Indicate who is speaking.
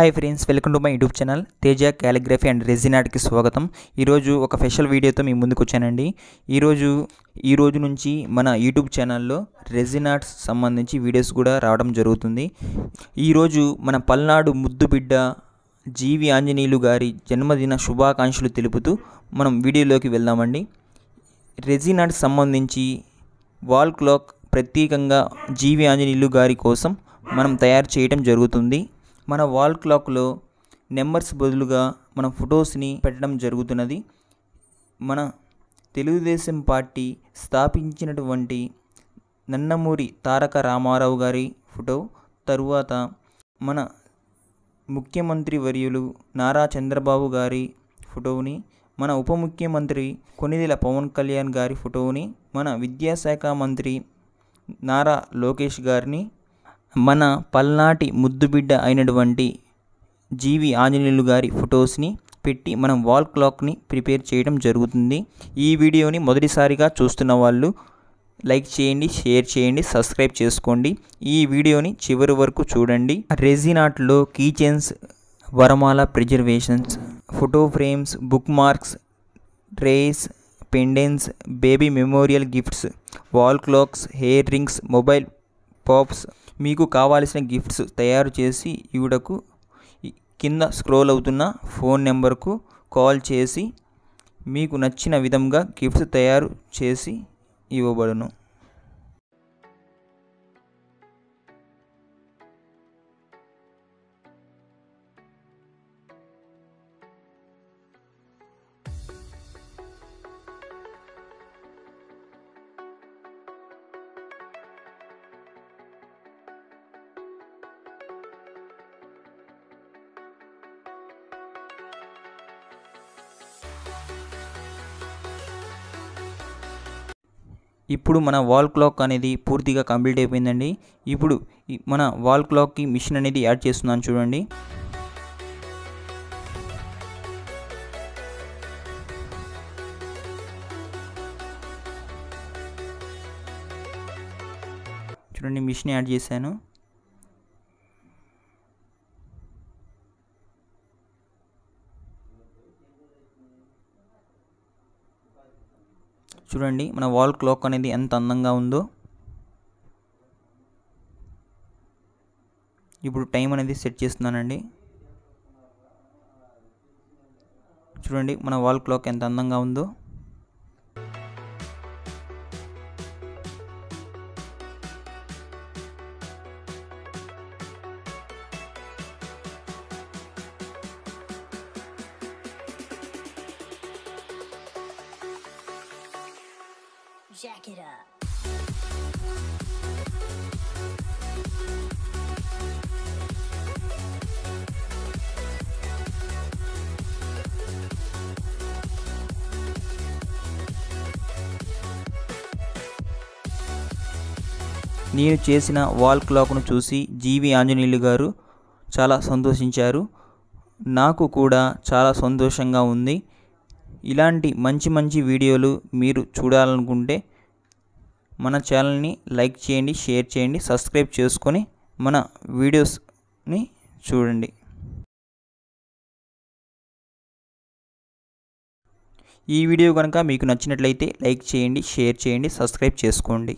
Speaker 1: Hi friends, welcome to my YouTube channel Teja calligraphy and resin ఆర్ట్కి స్వాగతం. ఈరోజు ఒక స్పెషల్ వీడియోతో మీ ముందుకు వచ్చానండి. ఈరోజు నుంచి మన యూట్యూబ్ ఛానల్లో రెజిన్ ఆర్ట్స్ సంబంధించి వీడియోస్ కూడా రావడం జరుగుతుంది. ఈరోజు మన పల్నాడు ముద్దు బిడ్డ జీవి ఆంజనేయులు గారి జన్మదిన శుభాకాంక్షలు తెలుపుతూ మనం వీడియోలోకి వెళ్దామండి. రెజిన్ ఆర్ట్స్ సంబంధించి వాల్ క్లాక్ ప్రత్యేకంగా జీవి ఆంజనేయులు గారి కోసం మనం తయారు చేయడం జరుగుతుంది. మన వాల్ క్లాక్లో నెంబర్స్ బదులుగా మన ఫొటోస్ని పెట్టడం జరుగుతున్నది. మన తెలుగుదేశం పార్టీ స్థాపించినటువంటి నందమూరి తారక రామారావు గారి ఫోటో, తరువాత మన ముఖ్యమంత్రి వర్యులు నారా చంద్రబాబు గారి ఫోటోని, మన ఉప ముఖ్యమంత్రి కొణిదెల పవన్ కళ్యాణ్ గారి ఫోటోని, మన విద్యాశాఖ మంత్రి నారా లోకేష్ గారిని, మన పల్నాటి ముద్దుబిడ్డ అయినటువంటి జీవి ఆంజనేయులు గారి ఫొటోస్ని పెట్టి మనం వాల్ క్లాక్ని ప్రిపేర్ చేయడం జరుగుతుంది. ఈ వీడియోని మొదటిసారిగా చూస్తున్న వాళ్ళు లైక్ చేయండి, షేర్ చేయండి, సబ్స్క్రైబ్ చేసుకోండి. ఈ వీడియోని చివరి వరకు చూడండి. రెజిన్ ఆర్ట్లో కీ చైన్స్, వరమాల preservations, photo frames, book marks, trays, pendants, baby memorial gifts, wall clocks, hair rings, mobile pops, మీకు కావాల్సిన గిఫ్ట్స్ తయారు చేసి ఇవ్వడకు కింద స్క్రోల్ అవుతున్న ఫోన్ నెంబర్కు కాల్ చేసి మీకు నచ్చిన విధంగా గిఫ్ట్స్ తయారు చేసి ఇవ్వబడును. ఇప్పుడు మన వాల్ క్లాక్ అనేది పూర్తిగా కంప్లీట్ అయిపోయిందండి. ఇప్పుడు మన వాల్ క్లాక్కి మిషన్ అనేది యాడ్ చేస్తున్నాను చూడండి. చూడండి, మిషన్ యాడ్ చేశాను. చూడండి మన వాల్ క్లాక్ అనేది ఎంత అందంగా ఉందో. ఇప్పుడు టైం అనేది సెట్ చేస్తున్నానండి. చూడండి మన వాల్ క్లాక్ ఎంత అందంగా ఉందో.
Speaker 2: Jack it up.
Speaker 1: నేను చేసిన వాల్ క్లాక్ను చూసి జీవి ఆంజనేయులు గారు చాలా సంతోషించారు. నాకు కూడా చాలా సంతోషంగా ఉంది. ఇలాంటి మంచి వీడియోలు మీరు చూడాలనుకుంటే మన ఛానల్ని లైక్ చేయండి, షేర్ చేయండి, సబ్స్క్రైబ్ చేసుకొని మన వీడియోస్ని చూడండి. ఈ వీడియో కనుక మీకు నచ్చినట్లయితే లైక్ చేయండి, షేర్ చేయండి, సబ్స్క్రైబ్ చేసుకోండి.